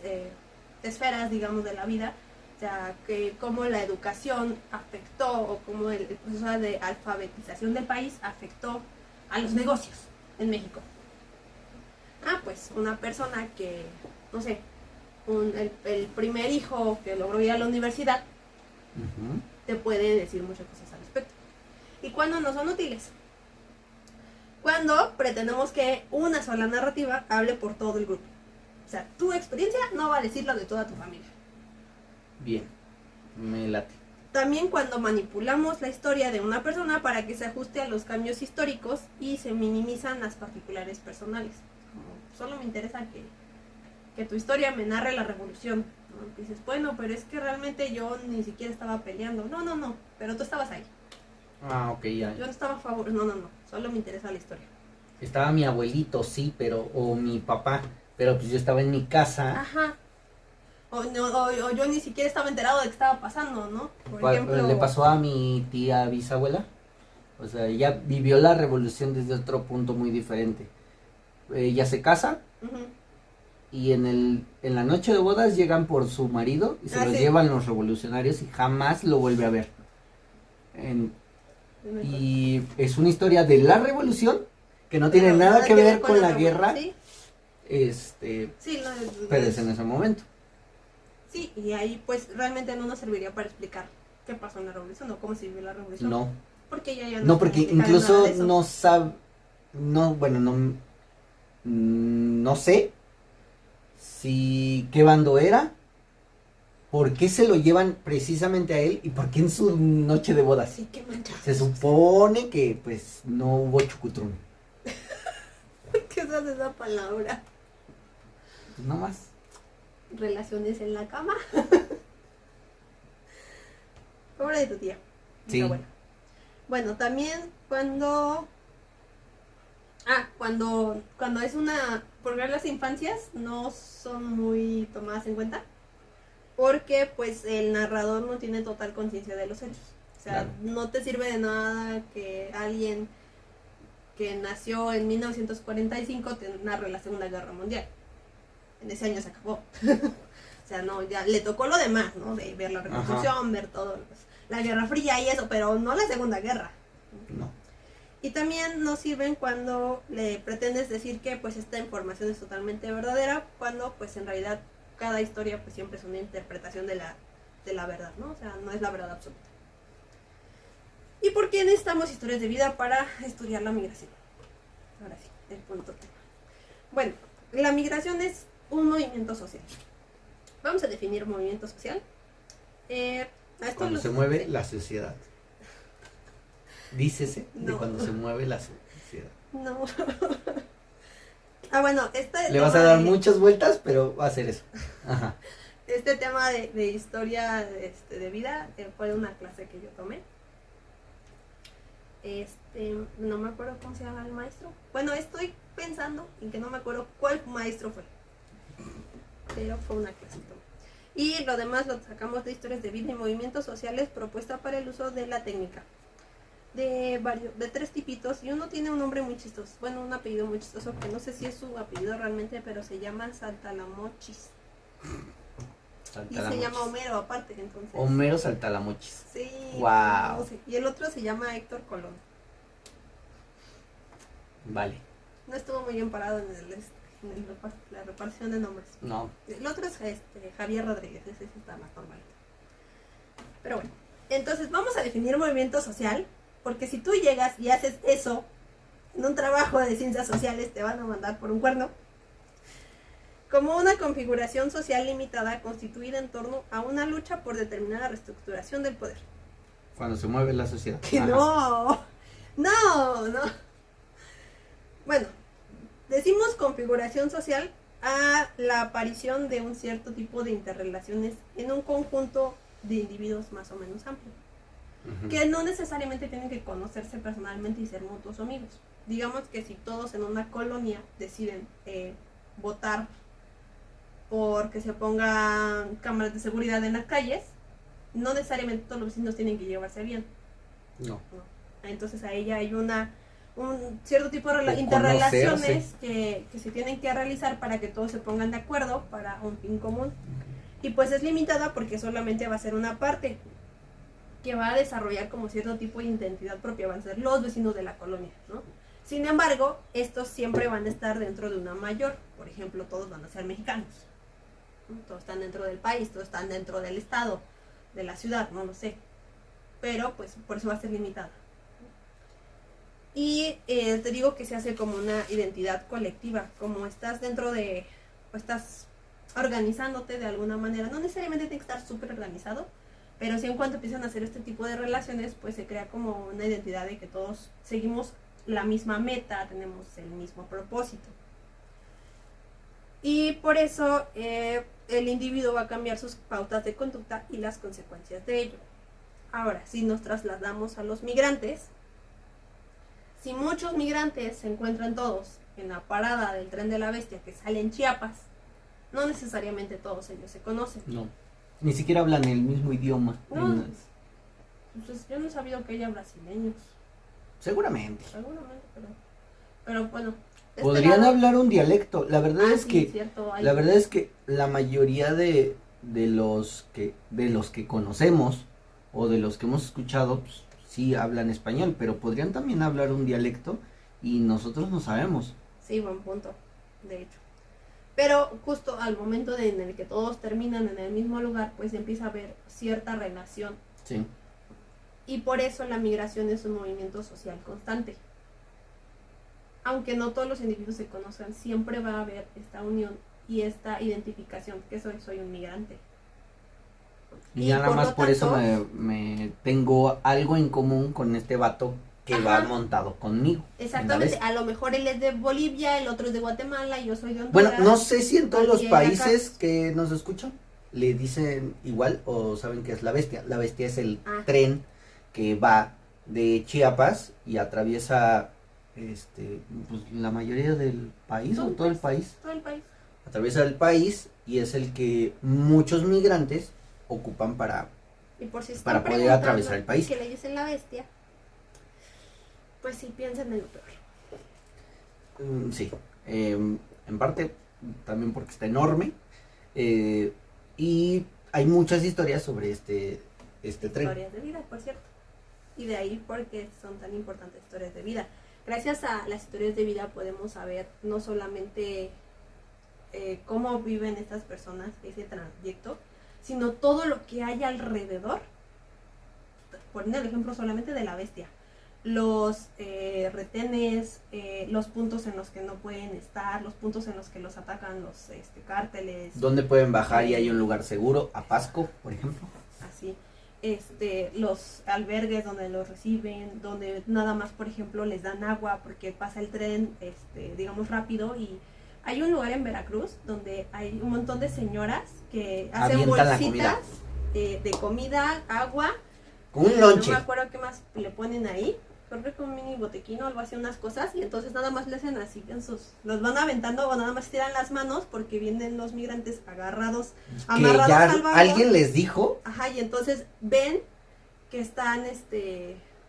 esferas, digamos, de la vida, o sea, que cómo la educación afectó o cómo el proceso de alfabetización del país afectó a los negocios en México. Pues una persona que, no sé, el primer hijo que logró ir a la universidad, te puede decir muchas cosas al respecto. ¿Y cuándo no son útiles? Cuando pretendemos que una sola narrativa hable por todo el grupo. O sea, tu experiencia no va a decir la de toda tu familia. Bien, me late. También cuando manipulamos la historia de una persona para que se ajuste a los cambios históricos y se minimizan las particulares personales. Como solo me interesa que tu historia me narre la revolución, ¿no? Dices, bueno, pero es que realmente yo ni siquiera estaba peleando. No, pero tú estabas ahí. Ok, ya. Yo no estaba a favor, no, solo me interesa la historia. Estaba mi abuelito, sí, o mi papá, pero pues yo estaba en mi casa. Ajá. O yo ni siquiera estaba enterado de qué estaba pasando, ¿no? Por ejemplo, le pasó a mi tía bisabuela. O sea, ella vivió la revolución desde otro punto muy diferente. Ella se casa y en la noche de bodas llegan por su marido y se lo llevan los revolucionarios y jamás lo vuelve a ver. Y es una historia de la revolución que no tiene nada que ver con la guerra. ¿Sí? Pero es en ese momento. Sí, y ahí pues realmente no nos serviría para explicar qué pasó en la revolución o cómo se vivió la revolución. No. Porque ella ya No, está porque implicada en nada incluso de eso. no sabe, no, bueno, no sé si qué bando era, por qué se lo llevan precisamente a él y por qué en su noche de bodas. Sí, qué manchado. Se supone que pues no hubo chucutrún. ¿Qué es esa palabra? Pues no más. Relaciones en la cama. Pobre de tu tía. Sí. Pero bueno, también cuando es una, porque las infancias no son muy tomadas en cuenta, porque pues el narrador no tiene total conciencia de los hechos. O sea, Claro. no te sirve de nada que alguien que nació en 1945 te narre la Segunda Guerra Mundial. En ese año se acabó. O sea, no, ya le tocó lo demás, ¿no? De ver la reconstrucción, ver todo, la Guerra Fría y eso, pero no la Segunda Guerra. No. Y también nos sirven cuando le pretendes decir que pues esta información es totalmente verdadera, cuando pues en realidad cada historia pues siempre es una interpretación de la verdad, ¿no? O sea, no es la verdad absoluta. ¿Y por qué necesitamos historias de vida para estudiar la migración? Ahora sí, el punto. Bueno, la migración es un movimiento social. Vamos a definir movimiento social. Cuando se mueve la sociedad. Dícese de No. cuando se mueve la sociedad. No. Bueno, Le vas a dar muchas vueltas, pero va a ser eso. Ajá. Este tema de historia de vida fue una clase que yo tomé. No me acuerdo cómo se llama el maestro. Bueno, estoy pensando en que no me acuerdo cuál maestro fue. Pero fue una clase que tomé. Y lo demás lo sacamos de historias de vida y movimientos sociales, propuesta para el uso de la técnica. De 3 tipitos, y uno tiene un nombre muy chistoso, bueno, un apellido muy chistoso, que no sé si es su apellido realmente, pero se llama Saltalamochis. Y se llama Homero aparte, entonces. Homero Saltalamochis. Sí. Wow. No sé. Y el otro se llama Héctor Colón. Vale. No estuvo muy bien parado en la repartición de nombres. No. El otro es Javier Rodríguez, ese sí está más normal. Pero bueno, entonces vamos a definir movimiento social, porque si tú llegas y haces eso en un trabajo de ciencias sociales, te van a mandar por un cuerno. Como una configuración social limitada constituida en torno a una lucha por determinada reestructuración del poder. Cuando se mueve la sociedad. Que Ajá. no. Bueno, decimos configuración social a la aparición de un cierto tipo de interrelaciones en un conjunto de individuos más o menos amplio. Ujú. Que no necesariamente tienen que conocerse personalmente y ser mutuos amigos. Digamos que si todos en una colonia deciden votar por que se pongan cámaras de seguridad en las calles, no necesariamente todos los vecinos tienen que llevarse bien. No. Entonces ahí ya hay un cierto tipo de O interrelaciones que se tienen que realizar para que todos se pongan de acuerdo para un fin común. Y pues es limitada porque solamente va a ser una parte que va a desarrollar como cierto tipo de identidad propia, van a ser los vecinos de la colonia, ¿no? Sin embargo, estos siempre van a estar dentro de una mayor. Por ejemplo, todos van a ser mexicanos, ¿no? Todos están dentro del país, todos están dentro del estado, de la ciudad, no lo sé. Pero pues por eso va a ser limitada. Y te digo que se hace como una identidad colectiva, como estás dentro de, o estás organizándote de alguna manera. No necesariamente tiene que estar súper organizado, pero sí en cuanto empiezan a hacer este tipo de relaciones, pues se crea como una identidad de que todos seguimos la misma meta, tenemos el mismo propósito. Y por eso el individuo va a cambiar sus pautas de conducta y las consecuencias de ello. Ahora, si nos trasladamos a los migrantes, si muchos migrantes se encuentran todos en la parada del tren de la bestia que sale en Chiapas, no necesariamente todos ellos se conocen. No. Ni siquiera hablan el mismo idioma. No. Pues yo no he sabido que haya brasileños. Seguramente. Seguramente, pero bueno. Podrían hablar un dialecto. La verdad es sí, que cierto, la verdad es que la mayoría de los que conocemos o de los que hemos escuchado, pues, sí hablan español, pero podrían también hablar un dialecto y nosotros no sabemos. Sí, buen punto, de hecho. Pero justo al momento en el que todos terminan en el mismo lugar, pues empieza a haber cierta relación. Sí. Y por eso la migración es un movimiento social constante. Aunque no todos los individuos se conozcan, siempre va a haber esta unión y esta identificación, que soy un migrante. Y ya nada más por eso me tengo algo en común con este vato que va montado conmigo. Exactamente, a lo mejor él es de Bolivia, el otro es de Guatemala y yo soy de Honduras. Bueno, no sé si en todos los países que nos escuchan le dicen igual o saben que es la bestia. La bestia es el tren que va de Chiapas y atraviesa pues la mayoría del país o todo el país. Todo el país. Atraviesa el país y es el que muchos migrantes ocupan para poder atravesar el país. Que le dicen la bestia. Pues sí, piensan en lo peor. Sí, en parte también porque está enorme y hay muchas historias sobre este tren. Historias de vida, por cierto. Y de ahí porque son tan importantes historias de vida. Gracias a las historias de vida podemos saber no solamente cómo viven estas personas ese trayecto, sino todo lo que hay alrededor. Poniendo el ejemplo solamente de la bestia. Los retenes, los puntos en los que no pueden estar, los puntos en los que los atacan los cárteles. ¿Dónde pueden bajar y hay un lugar seguro? A Pasco, por ejemplo. Así. Los albergues donde los reciben, donde nada más, por ejemplo, les dan agua porque pasa el tren, digamos, rápido. Y hay un lugar en Veracruz donde hay un montón de señoras que hacen avientan bolsitas de comida, agua. Con un lonche. No me acuerdo qué más le ponen ahí. Creo que un mini botequín o algo así, unas cosas, y entonces nada más le hacen así los van aventando o nada más tiran las manos porque vienen los migrantes agarrados, amarrados ya al vagón. ¿Alguien les dijo? Ajá, y entonces ven que están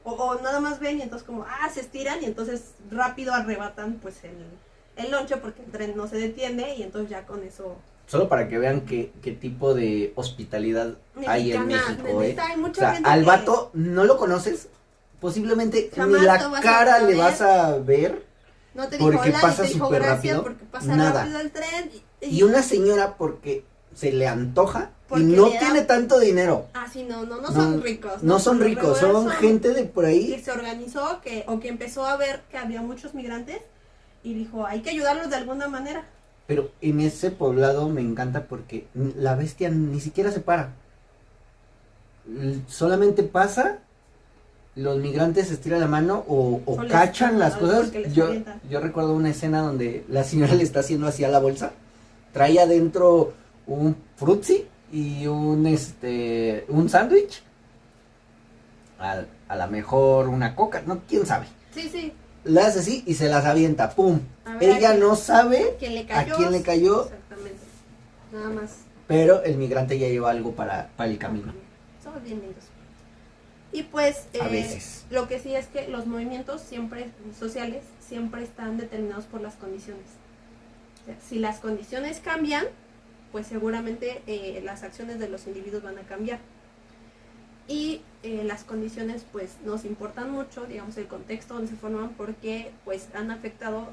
o nada más ven y entonces como se estiran y entonces rápido arrebatan pues el lonche porque el tren no se detiene y entonces ya con eso. Solo para que vean qué tipo de hospitalidad hay en México, hay mucha o sea, gente al vato no lo conoces, posiblemente jamás ni la cara le vas a ver, no te dijo porque hola, pasa te dijo súper gracias rápido, porque pasa nada. rápido el tren Y una señora porque se le antoja y porque no tiene tanto dinero. Sí, no son ricos. No son ricos, son gente de por ahí. Que se organizó, que empezó a ver que había muchos migrantes y dijo, hay que ayudarlos de alguna manera. Pero en ese poblado me encanta porque la bestia ni siquiera se para. Solamente pasa, los migrantes estiran la mano o cachan las cosas. Yo recuerdo una escena donde la señora le está haciendo así a la bolsa. Trae adentro un frutzi y un sándwich. A lo mejor una coca, no, quién sabe. Sí. La hace así y se las avienta, ¡pum! Ella no sabe a quién le cayó. Exactamente, nada más. Pero el migrante ya lleva algo para el camino. Somos bien lindos. Y pues, a veces. Lo que sí es que los movimientos sociales siempre están determinados por las condiciones. O sea, si las condiciones cambian, pues seguramente las acciones de los individuos van a cambiar. Y las condiciones pues nos importan mucho, digamos el contexto donde se forman porque pues han afectado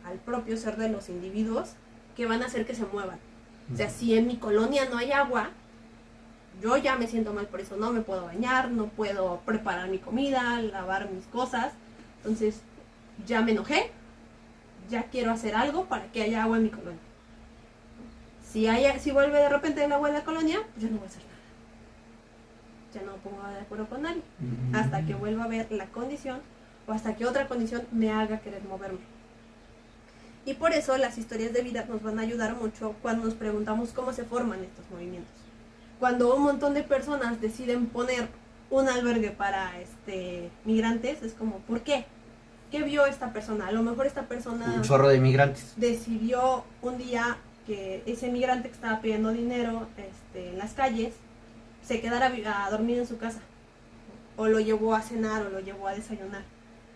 al propio ser de los individuos que van a hacer que se muevan. O sea, si en mi colonia no hay agua, yo ya me siento mal por eso, no me puedo bañar, no puedo preparar mi comida, lavar mis cosas, entonces ya me enojé, ya quiero hacer algo para que haya agua en mi colonia. Si vuelve de repente el agua en la colonia, pues yo no voy a hacer nada. Ya no me pongo de acuerdo con nadie hasta que vuelva a ver la condición o hasta que otra condición me haga querer moverme. Y por eso las historias de vida nos van a ayudar mucho cuando nos preguntamos cómo se forman estos movimientos. Cuando un montón de personas deciden poner un albergue para migrantes, es como, ¿por qué? ¿Qué vio esta persona? A lo mejor esta persona un chorro de migrantes decidió un día que ese migrante que estaba pidiendo dinero en las calles se quedara a dormir en su casa, o lo llevó a cenar o lo llevó a desayunar,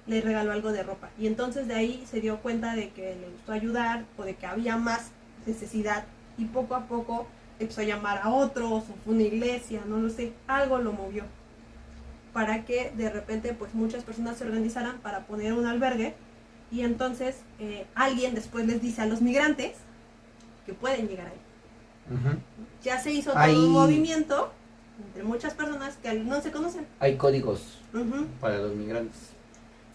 le regaló algo de ropa y entonces de ahí se dio cuenta de que le gustó ayudar o de que había más necesidad y poco a poco empezó a llamar a otros o fue una iglesia, no lo sé, algo lo movió para que de repente pues muchas personas se organizaran para poner un albergue y entonces alguien después les dice a los migrantes que pueden llegar ahí. Ujú. Ya se hizo Hay- todo un movimiento entre muchas personas que no se conocen. Hay códigos Ujú. para los migrantes.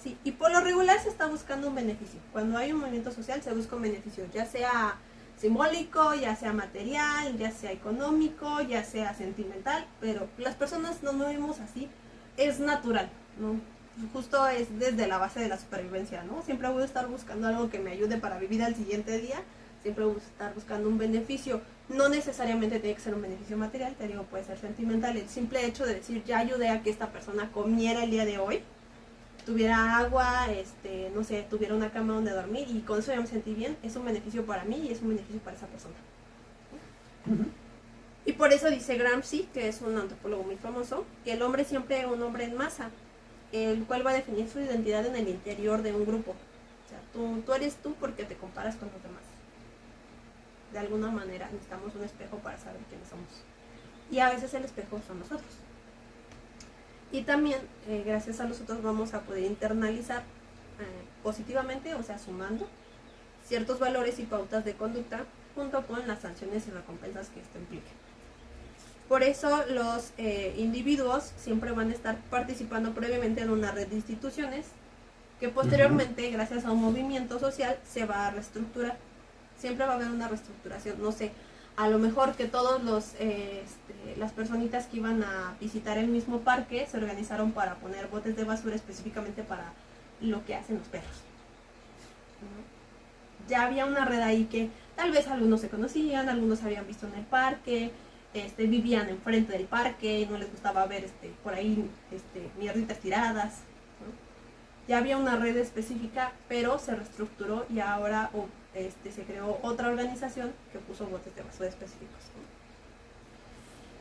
Sí, y por lo regular se está buscando un beneficio. Cuando hay un movimiento social se busca un beneficio, ya sea simbólico, ya sea material, ya sea económico, ya sea sentimental, pero las personas nos movemos así, es natural, ¿no? Justo es desde la base de la supervivencia, ¿no? Siempre voy a estar buscando algo que me ayude para vivir al siguiente día, siempre voy a estar buscando un beneficio, no necesariamente tiene que ser un beneficio material, te digo, puede ser sentimental, el simple hecho de decir, ya ayudé a que esta persona comiera el día de hoy, tuviera agua, no sé, tuviera una cama donde dormir y con eso ya me sentí bien, es un beneficio para mí y es un beneficio para esa persona. Y por eso dice Gramsci, que es un antropólogo muy famoso, que el hombre siempre es un hombre en masa, el cual va a definir su identidad en el interior de un grupo. O sea, tú eres tú porque te comparas con los demás. De alguna manera necesitamos un espejo para saber quiénes somos. Y a veces el espejo son nosotros. Y también, gracias a nosotros, vamos a poder internalizar positivamente, o sea, sumando ciertos valores y pautas de conducta junto con las sanciones y recompensas que esto implique. Por eso los individuos siempre van a estar participando previamente en una red de instituciones que posteriormente, gracias a un movimiento social, se va a reestructurar. Siempre va a haber una reestructuración, no sé, a lo mejor que todos las personitas que iban a visitar el mismo parque se organizaron para poner botes de basura específicamente para lo que hacen los perros, ¿no? Ya había una red ahí que tal vez algunos se conocían, algunos habían visto en el parque, vivían enfrente del parque y no les gustaba ver por ahí mierditas tiradas, ¿no? Ya había una red específica, pero se reestructuró y ahora se creó otra organización que puso botes de basura específicos,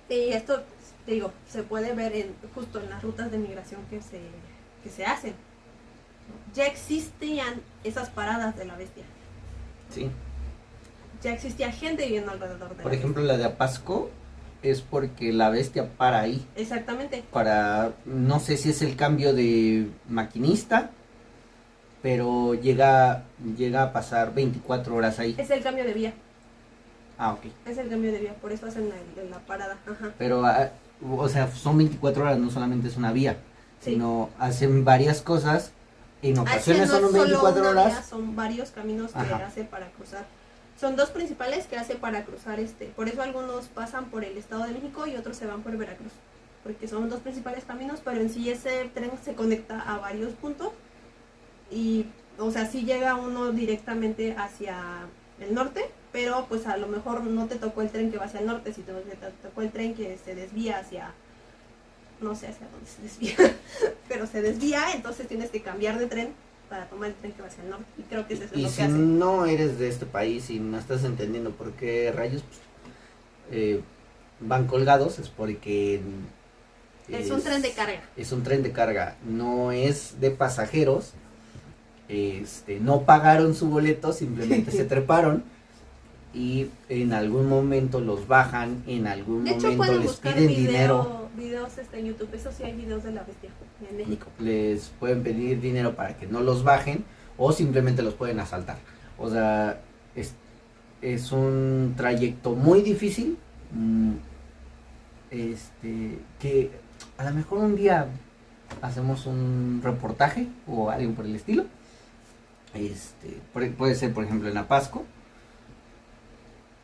¿no? Y esto, te digo, se puede ver justo en las rutas de migración que se hacen, ¿no? Ya existían esas paradas de la bestia. Sí. Ya existía gente viviendo alrededor de Por ejemplo, la de Apasco es porque la bestia para ahí. Exactamente. No sé si es el cambio de maquinista, pero llega a pasar 24 horas ahí. Es el cambio de vía. Ah, ok. Es el cambio de vía, por eso hacen la parada. Ajá. Pero, o sea, son 24 horas, no solamente es una vía, Sí. sino hacen varias cosas. En ocasiones No es son solo 24 una horas. vía, son varios caminos que Ajá. hace para cruzar. Son dos principales que hace para cruzar por eso algunos pasan por el Estado de México y otros se van por Veracruz, porque son dos principales caminos, pero en sí ese tren se conecta a varios puntos y, o sea, sí llega uno directamente hacia el norte, pero pues a lo mejor no te tocó el tren que va hacia el norte, si te tocó el tren que se desvía hacia, no sé hacia dónde se desvía, pero se desvía, entonces tienes que cambiar de tren para tomar el tren que va hacia el norte, y creo que eso es Y lo si que hacen. no eres de este país y no estás entendiendo por qué rayos van colgados, es porque Es un tren de carga. Es un tren de carga, no es de pasajeros. No pagaron su boleto, simplemente se treparon y en algún momento los bajan, en algún De hecho momento pueden les buscar piden dinero, videos en YouTube, eso sí hay videos de la bestia en México. les pueden pedir dinero para que no los bajen o simplemente los pueden asaltar. O sea, es un trayecto muy difícil, que a lo mejor un día hacemos un reportaje o algo por el estilo. Puede ser, por ejemplo, en Apasco.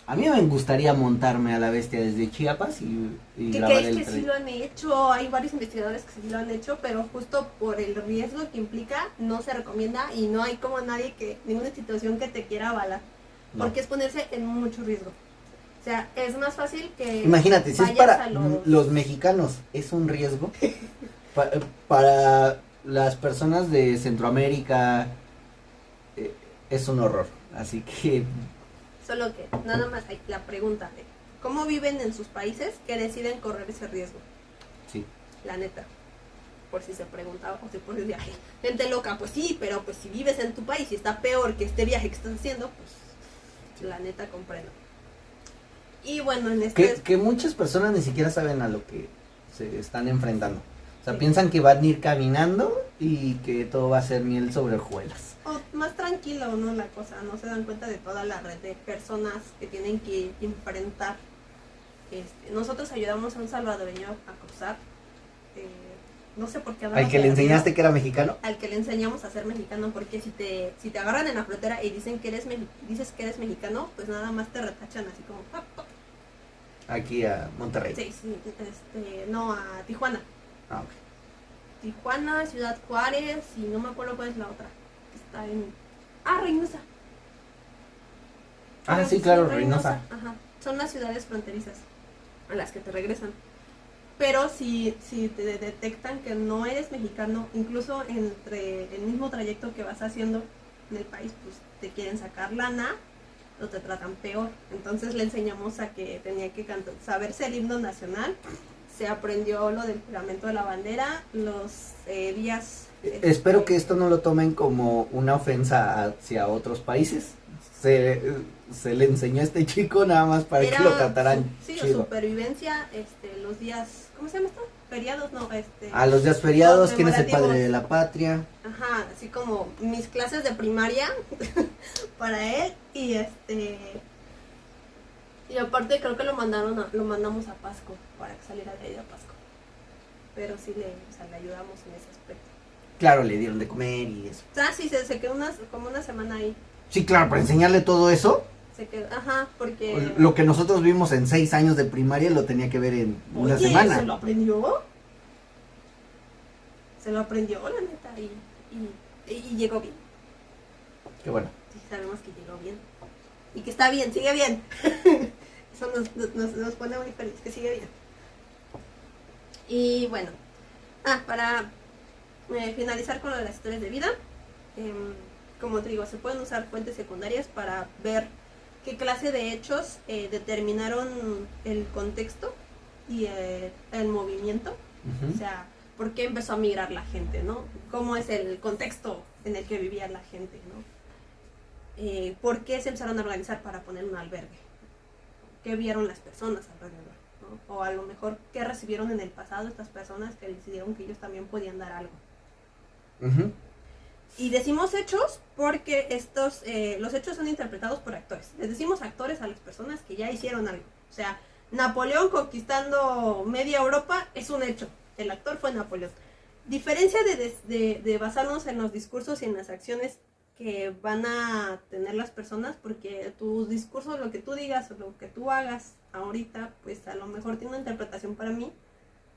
A mí me gustaría montarme a la bestia desde Chiapas y ¿Qué grabar crees el que sí lo han hecho? Hay varios investigadores que sí lo han hecho, pero justo por el riesgo que implica, no se recomienda y no hay como ninguna institución que te quiera avalar, No. porque es ponerse en mucho riesgo. O sea, es más fácil que Imagínate, si es vayas para a los mexicanos, es un riesgo. Para las personas de Centroamérica, es un horror. Así que Solo que nada más hay la pregunta de cómo viven en sus países que deciden correr ese riesgo. sí. La neta, por si se preguntaba o si por el viaje. Gente loca, pues sí, pero pues si vives en tu país y está peor que este viaje que estás haciendo, pues la neta comprendo. Y bueno, en Que muchas personas ni siquiera saben a lo que se están enfrentando. O sea, Sí. piensan que van a ir caminando y que todo va a ser miel sobre hojuelas. O más tranquilo, ¿no? La cosa, no se dan cuenta de toda la red de personas que tienen que enfrentar. Nosotros ayudamos a un salvadoreño a cruzar, no sé por qué. ¿Al que le enseñaste que era mexicano? Al que le enseñamos a ser mexicano, porque si te agarran en la frontera y dicen que dices que eres mexicano, pues nada más te retachan así como... ¡pap, pap! Aquí a Monterrey. Sí, no, a Tijuana. Ah, ok. Tijuana, Ciudad Juárez y no me acuerdo cuál es la otra. Está en... Reynosa. Ah, sí, claro, Reynosa. Ajá. Son las ciudades fronterizas a las que te regresan. Pero si te detectan que no eres mexicano, incluso entre el mismo trayecto que vas haciendo en el país, pues te quieren sacar lana o te tratan peor. Entonces le enseñamos a que tenía que saberse el himno nacional. Se aprendió lo del juramento de la bandera, los días... Espero que esto no lo tomen como una ofensa hacia otros países. Se le enseñó a este chico nada más para que lo trataran chido. Supervivencia, los días, ¿cómo se llama esto? Feriados, no, los días feriados, ¿quién es el padre de la patria? Ajá, así como mis clases de primaria para él y y aparte creo que lo mandamos a Pasco para que saliera de ahí a Pasco. Pero sí le ayudamos en ese aspecto. Claro, le dieron de comer y eso. Sí, se quedó como una semana ahí. Sí, claro, para enseñarle todo eso. Se quedó, porque... Lo que nosotros vimos en 6 años de primaria lo tenía que ver en una semana. ¿Se lo aprendió? Se lo aprendió, la neta, y llegó bien. Qué bueno. Sí, sabemos que llegó bien. Y que está bien, sigue bien. Eso nos pone muy feliz, que sigue bien. Y bueno, para finalizar con lo de las historias de vida, como te digo, se pueden usar fuentes secundarias para ver qué clase de hechos determinaron el contexto y el movimiento. Uh-huh. O sea, por qué empezó a migrar la gente, ¿no? ¿Cómo es el contexto en el que vivía la gente, ¿no? ¿Por qué se empezaron a organizar para poner un albergue? ¿Qué vieron las personas alrededor? ¿No? O a lo mejor, ¿qué recibieron en el pasado estas personas que decidieron que ellos también podían dar algo? Uh-huh. Y decimos hechos porque los hechos son interpretados por actores. Les decimos actores a las personas que ya hicieron algo. O sea, Napoleón conquistando media Europa es un hecho. El actor fue Napoleón. Diferencia de basarnos en los discursos y en las acciones que van a tener las personas, porque tus discursos, lo que tú digas o lo que tú hagas ahorita, pues a lo mejor tiene una interpretación para mí,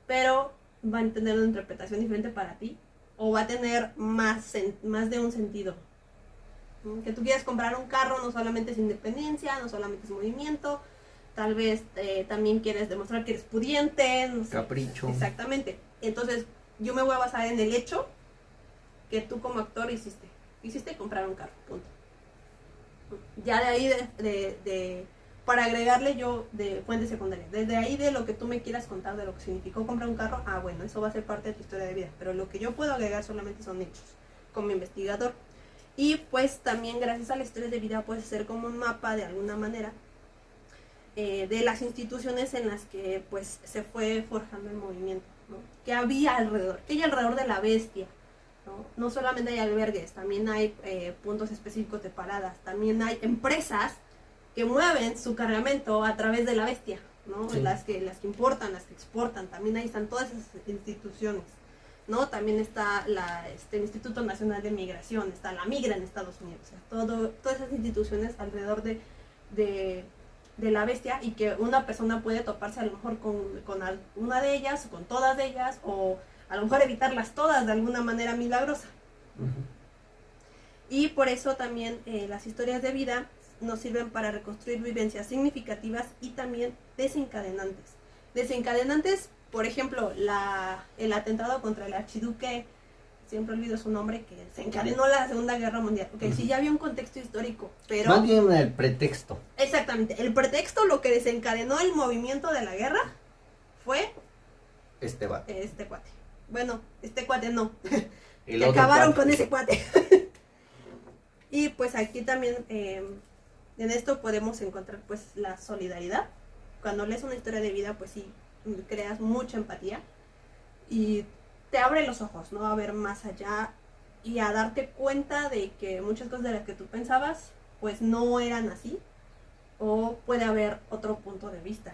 pero va a tener una interpretación diferente para ti, o va a tener más de un sentido. Que tú quieras comprar un carro no solamente es independencia, no solamente es movimiento, tal vez también quieres demostrar que eres pudiente, no sé. Capricho. Exactamente. Entonces yo me voy a basar en el hecho que tú como actor hiciste comprar un carro, punto. Ya de ahí para agregarle yo de fuentes secundarias, desde ahí de lo que tú me quieras contar de lo que significó comprar un carro, bueno, eso va a ser parte de tu historia de vida, pero lo que yo puedo agregar solamente son hechos como investigador. Y pues también gracias a las historias de vida puedes hacer como un mapa de alguna manera de las instituciones en las que pues se fue forjando el movimiento, ¿no? ¿Qué había alrededor? ¿Qué hay alrededor de la bestia? No solamente hay albergues, también hay puntos específicos de paradas, también hay empresas que mueven su cargamento a través de la bestia, ¿no? Sí. Las que importan, las que exportan, también ahí están todas esas instituciones, ¿no? También está el Instituto Nacional de Migración, está la Migra en Estados Unidos, o sea, todas esas instituciones alrededor de la bestia, y que una persona puede toparse a lo mejor con una de ellas, o con todas de ellas, o a lo mejor evitarlas todas de alguna manera milagrosa. Uh-huh. Y por eso también las historias de vida nos sirven para reconstruir vivencias significativas y también desencadenantes. Desencadenantes, por ejemplo, el atentado contra el archiduque, siempre olvido su nombre, que desencadenó la Segunda Guerra Mundial. Okay, uh-huh. Sí, ya había un contexto histórico, pero... Más bien el pretexto. Exactamente, el pretexto, lo que desencadenó el movimiento de la guerra fue... Este cuate. Bueno, este cuate no. Que acabaron con ese cuate. Y pues aquí también en esto podemos encontrar pues la solidaridad. Cuando lees una historia de vida, pues sí, creas mucha empatía y te abre los ojos, ¿no? A ver más allá y a darte cuenta de que muchas cosas de las que tú pensabas, pues no eran así, o puede haber otro punto de vista.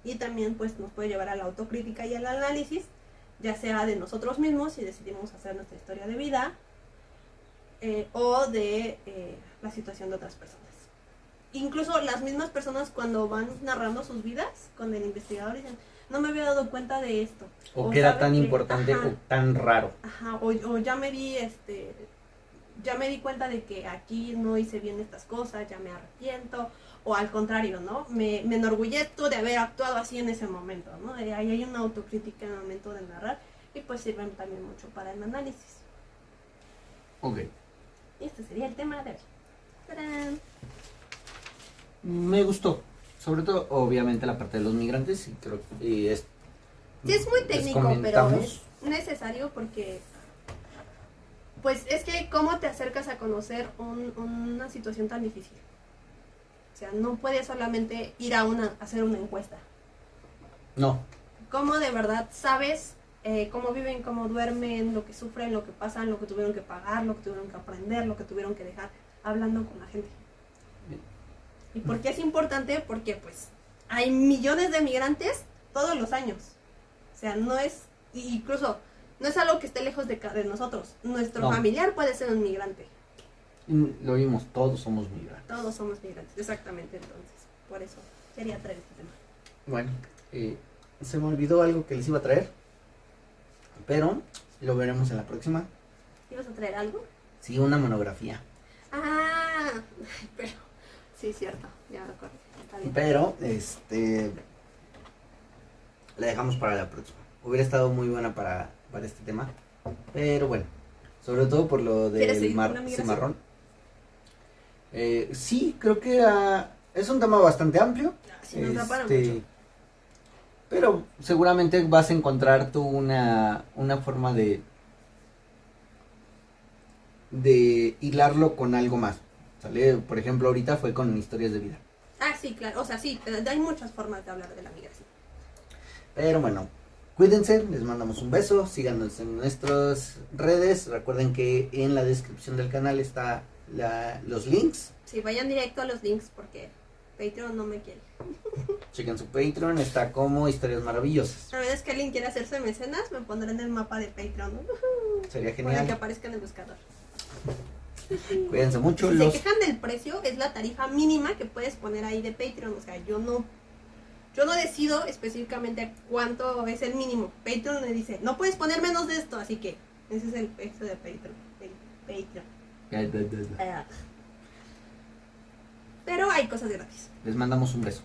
Y también pues nos puede llevar a la autocrítica y al análisis, ya sea de nosotros mismos si decidimos hacer nuestra historia de vida, o de la situación de otras personas. Incluso las mismas personas cuando van narrando sus vidas con el investigador dicen, no me había dado cuenta de esto. O que era tan importante o tan raro. Ajá, o ya me di ya me di cuenta de que aquí no hice bien estas cosas, ya me arrepiento, o al contrario, ¿no? Me enorgullezco de haber actuado así en ese momento, ¿no? Ahí hay una autocrítica en el momento de narrar y pues sirven también mucho para el análisis. Ok. Y este sería el tema de hoy. ¡Tarán! Me gustó, sobre todo obviamente la parte de los migrantes y creo que es... Sí, es muy técnico, pero es necesario porque pues es que cómo te acercas a conocer una situación tan difícil. O sea, no puedes solamente ir a hacer una encuesta. No. ¿Cómo de verdad sabes cómo viven, cómo duermen, lo que sufren, lo que pasan, lo que tuvieron que pagar, lo que tuvieron que aprender, lo que tuvieron que dejar, hablando con la gente? ¿Y por qué es importante? Porque pues hay millones de migrantes todos los años. O sea, no es, incluso, no es algo que esté lejos de nosotros. Nuestro familiar puede ser un migrante. Lo vimos, todos somos migrantes. Todos somos migrantes, exactamente, entonces. Por eso quería traer este tema. Bueno, se me olvidó algo que les iba a traer, pero lo veremos en la próxima. ¿Ibas a traer algo? Sí, una monografía. Ah, pero... Sí, cierto, ya me acuerdo. Está bien. Pero, la dejamos para la próxima. Hubiera estado muy buena para este tema, pero bueno, sobre todo por lo del cimarrón. Sí, creo que es un tema bastante amplio. Sí, nos da para mucho. Pero seguramente vas a encontrar tú una forma de hilarlo con algo más. ¿Sale? Por ejemplo, ahorita fue con historias de vida. Ah, sí, claro. O sea, sí, hay muchas formas de hablar de la migración. Pero bueno, cuídense, les mandamos un beso, síganos en nuestras redes. Recuerden que en la descripción del canal está los links. Sí, vayan directo a los links porque Patreon no me quiere. Chequen su Patreon, está como Historias Maravillosas. A veces que alguien quiere hacerse mecenas, me pondré en el mapa de Patreon, ¿no? Sería Para genial. que aparezca en el buscador. Cuídense mucho. Si se quejan del precio, es la tarifa mínima que puedes poner ahí de Patreon. O sea, yo no decido específicamente cuánto es el mínimo. Patreon me dice, no puedes poner menos de esto, así que ese es el precio de Patreon. Pero hay cosas gratis. Les mandamos un beso.